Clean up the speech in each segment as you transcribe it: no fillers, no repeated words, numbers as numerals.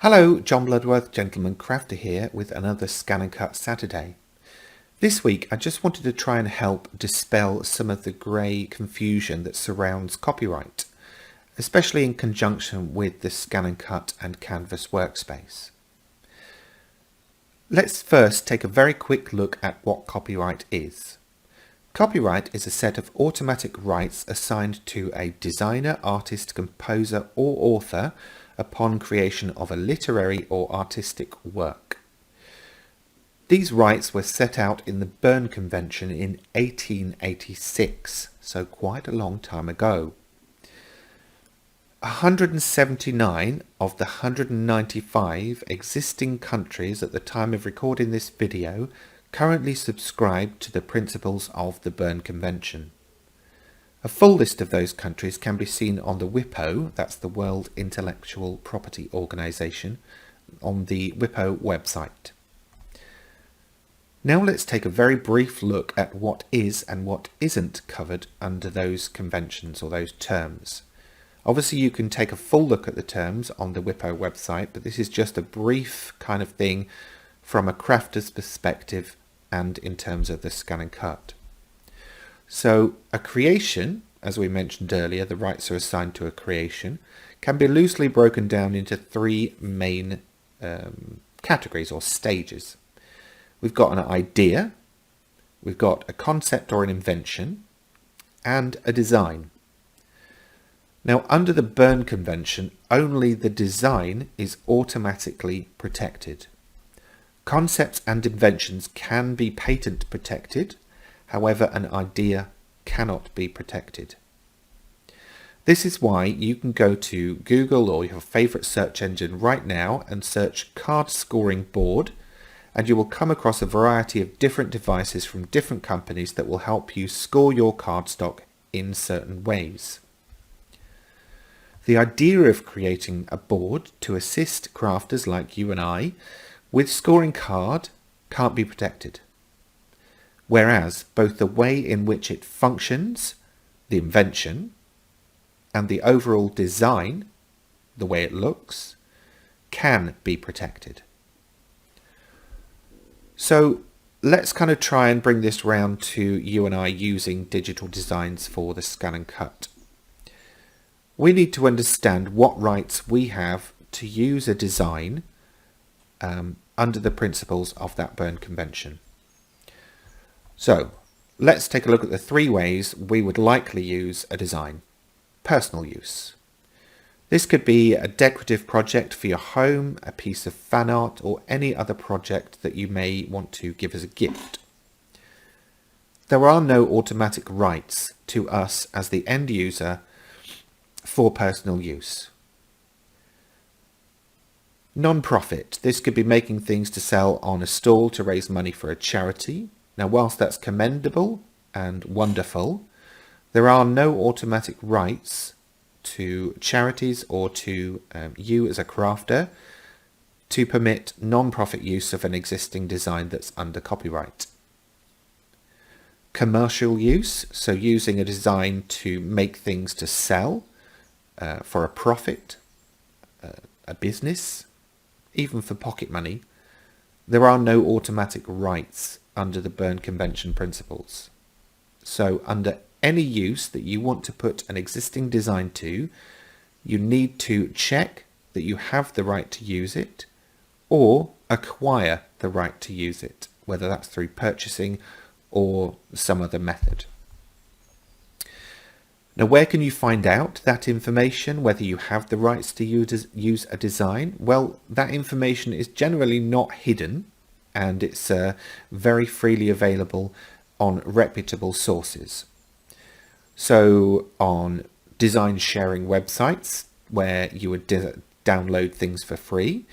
Hello, John Bloodworth, Gentleman Crafter here with another Scan and Cut Saturday. This week I just wanted to try and help dispel some of the grey confusion that surrounds copyright, especially in conjunction with the Scan and Cut and Canvas workspace. Let's first take a very quick look at what copyright is. Copyright is a set of automatic rights assigned to a designer, artist, composer or author upon creation of a literary or artistic work. These rights were set out in the Berne Convention in 1886, so quite a long time ago. 179 of the 195 existing countries at the time of recording this video currently subscribe to the principles of the Berne Convention. A full list of those countries can be seen on the WIPO, that's the World Intellectual Property Organization, on the WIPO website. Now let's take a very brief look at what is and what isn't covered under those conventions or those terms. Obviously you can take a full look at the terms on the WIPO website, but this is just a brief kind of thing from a crafter's perspective and in terms of the Scan and Cut. So a creation, as we mentioned earlier, the rights are assigned to a creation, can be loosely broken down into three main categories or stages. We've got an idea, we've got a concept or an invention, and a design. Now under the Berne Convention, only the design is automatically protected. Concepts and inventions can be patent protected. However, an idea cannot be protected. This is why you can go to Google or your favorite search engine right now and search card scoring board, and you will come across a variety of different devices from different companies that will help you score your cardstock in certain ways. The idea of creating a board to assist crafters like you and I with scoring card can't be protected. Whereas both the way in which it functions, the invention, and the overall design, the way it looks, can be protected. So let's kind of try and bring this round to you and I using digital designs for the Scan and Cut. We need to understand what rights we have to use a design under the principles of that Berne Convention. So let's take a look at the three ways we would likely use a design. Personal use. This could be a decorative project for your home, a piece of fan art, or any other project that you may want to give as a gift. There are no automatic rights to us as the end user for personal use. Non-profit. This could be making things to sell on a stall to raise money for a charity. Now, whilst that's commendable and wonderful, there are no automatic rights to charities or to you as a crafter to permit non-profit use of an existing design that's under copyright. Commercial use, so using a design to make things to sell for a profit, a business, even for pocket money, there are no automatic rights under the Berne Convention principles. So under any use that you want to put an existing design to, you need to check that you have the right to use it or acquire the right to use it, whether that's through purchasing or some other method. Now, where can you find out that information, whether you have the rights to use a design? Well, that information is generally not hidden, and it's very freely available on reputable sources. So on design sharing websites where you would download things for free,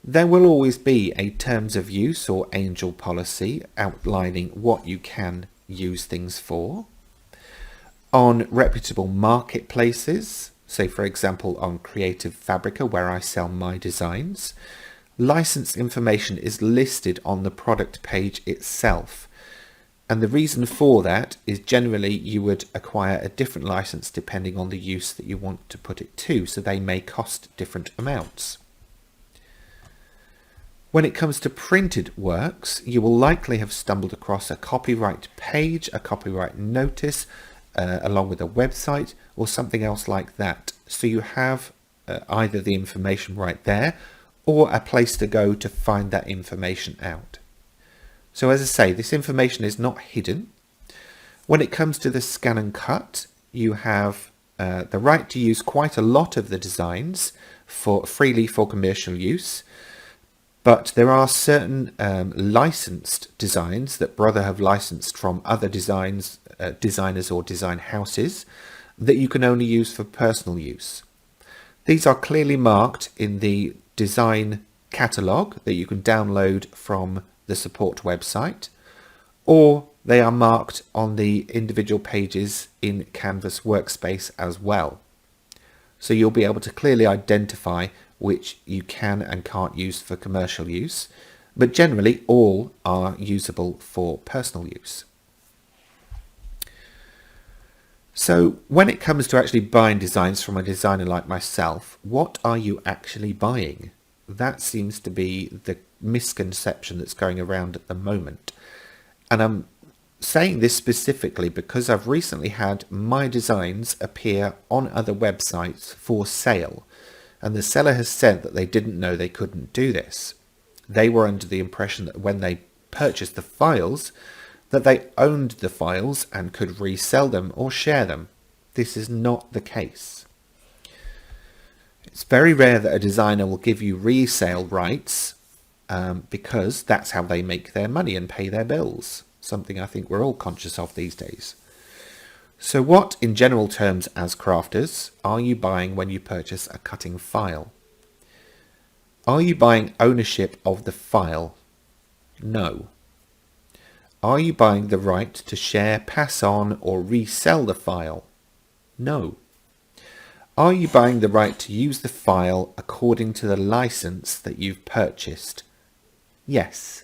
there will always be a terms of use or angel policy outlining what you can use things for. On reputable marketplaces, say for example on Creative Fabrica where I sell my designs, license information is listed on the product page itself. And the reason for that is generally you would acquire a different license depending on the use that you want to put it to, so they may cost different amounts. When it comes to printed works, you will likely have stumbled across a copyright page, a copyright notice, along with a website or something else like that. So you have either the information right there or a place to go to find that information out. So as I say, this information is not hidden. When it comes to the scan and cut, you have the right to use quite a lot of the designs freely for commercial use. But there are certain licensed designs that Brother have licensed from other designers or design houses that you can only use for personal use. These are clearly marked in the design catalogue that you can download from the support website, or they are marked on the individual pages in Canvas Workspace as well. So you'll be able to clearly identify which you can and can't use for commercial use, but generally all are usable for personal use. So when it comes to actually buying designs from a designer like myself, what are you actually buying? That seems to be the misconception that's going around at the moment. And I'm saying this specifically because I've recently had my designs appear on other websites for sale. And the seller has said that they didn't know they couldn't do this. They were under the impression that when they purchased the files, that they owned the files and could resell them or share them. This is not the case. It's very rare that a designer will give you resale rights because that's how they make their money and pay their bills. Something I think we're all conscious of these days. So what, in general terms as crafters, are you buying when you purchase a cutting file? Are you buying ownership of the file? No. Are you buying the right to share, pass on, or resell the file? No. Are you buying the right to use the file according to the license that you've purchased? Yes.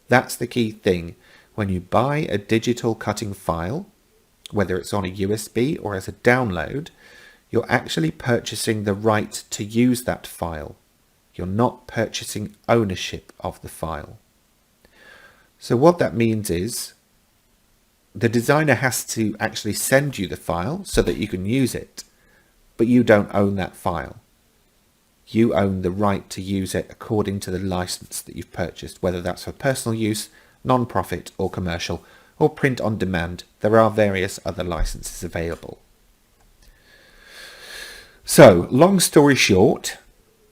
That's the key thing. When you buy a digital cutting file, whether it's on a USB or as a download, you're actually purchasing the right to use that file. You're not purchasing ownership of the file. So what that means is the designer has to actually send you the file so that you can use it, but you don't own that file. You own the right to use it according to the license that you've purchased, whether that's for personal use, non-profit or commercial, or print on demand. There are various other licenses available. So, long story short,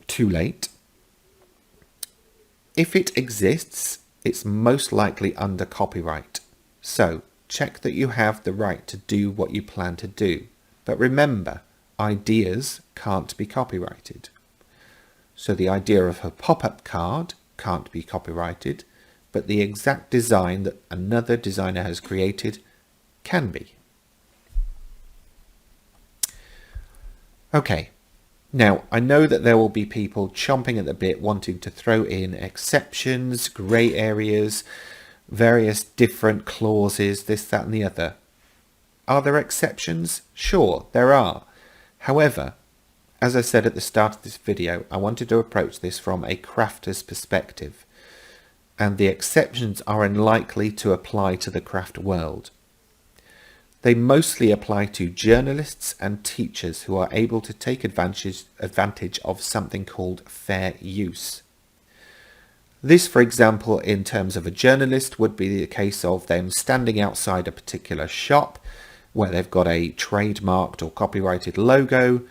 too late. If it exists, it's most likely under copyright. So, check that you have the right to do what you plan to do. But remember, ideas can't be copyrighted. So the idea of a pop-up card can't be copyrighted, but the exact design that another designer has created can be. Okay, now I know that there will be people chomping at the bit wanting to throw in exceptions, grey areas, various different clauses, this, that and the other. Are there exceptions? Sure, there are. However, as I said at the start of this video, I wanted to approach this from a crafter's perspective. And the exceptions are unlikely to apply to the craft world. They mostly apply to journalists and teachers who are able to take advantage of something called fair use. This, for example, in terms of a journalist, would be the case of them standing outside a particular shop where they've got a trademarked or copyrighted logo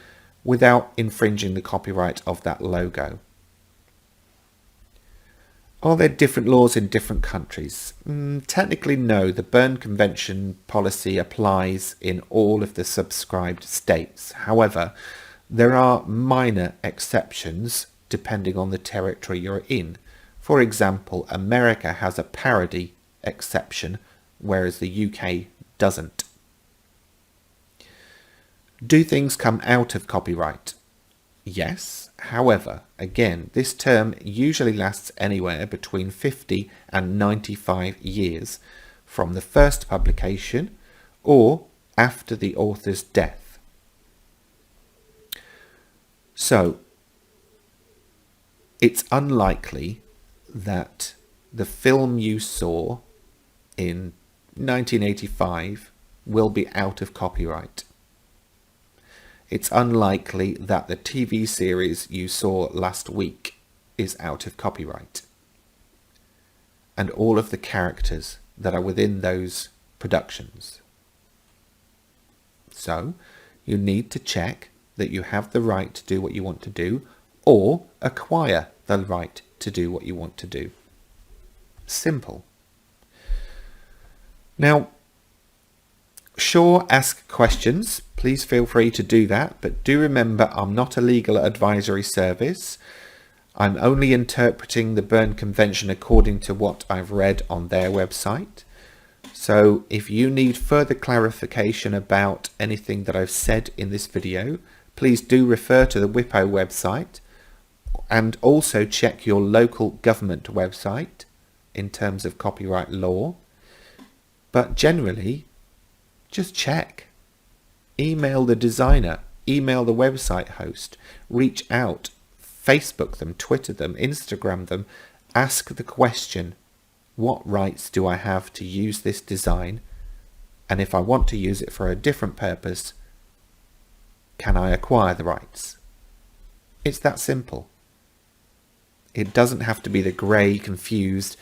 without infringing the copyright of that logo. Are there different laws in different countries? Technically no, the Berne Convention policy applies in all of the subscribed states. However, there are minor exceptions depending on the territory you're in. For example, America has a parody exception, whereas the UK doesn't. Do things come out of copyright? Yes. However, again, this term usually lasts anywhere between 50 and 95 years from the first publication or after the author's death. So, it's unlikely that the film you saw in 1985 will be out of copyright. It's unlikely that the TV series you saw last week is out of copyright. And all of the characters that are within those productions. So you need to check that you have the right to do what you want to do, or acquire the right to do what you want to do. Simple. Now, sure, ask questions. Please feel free to do that, but do remember I'm not a legal advisory service. I'm only interpreting the Berne Convention according to what I've read on their website. So if you need further clarification about anything that I've said in this video, please do refer to the WIPO website, and also check your local government website in terms of copyright law. But generally, just check. Email the designer, email the website host, reach out, Facebook them, Twitter them, Instagram them, ask the question, what rights do I have to use this design? And if I want to use it for a different purpose, can I acquire the rights? It's that simple. It doesn't have to be the grey, confused,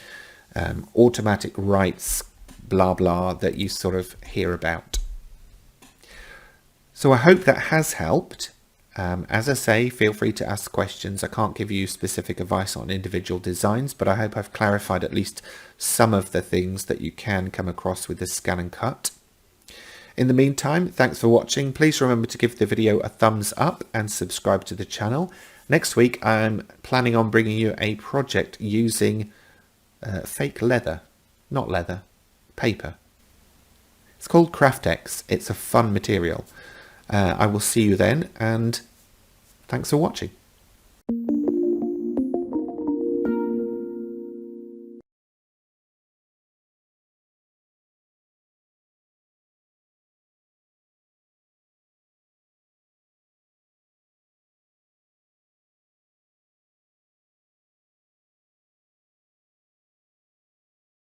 automatic rights, blah blah, that you sort of hear about. So I hope that has helped. As I say, feel free to ask questions. I can't give you specific advice on individual designs, but I hope I've clarified at least some of the things that you can come across with the scan and cut. In the meantime, thanks for watching. Please remember to give the video a thumbs up and subscribe to the channel. Next week, I'm planning on bringing you a project using fake leather, not leather, paper. It's called Craftex. It's a fun material. I will see you then, and thanks for watching.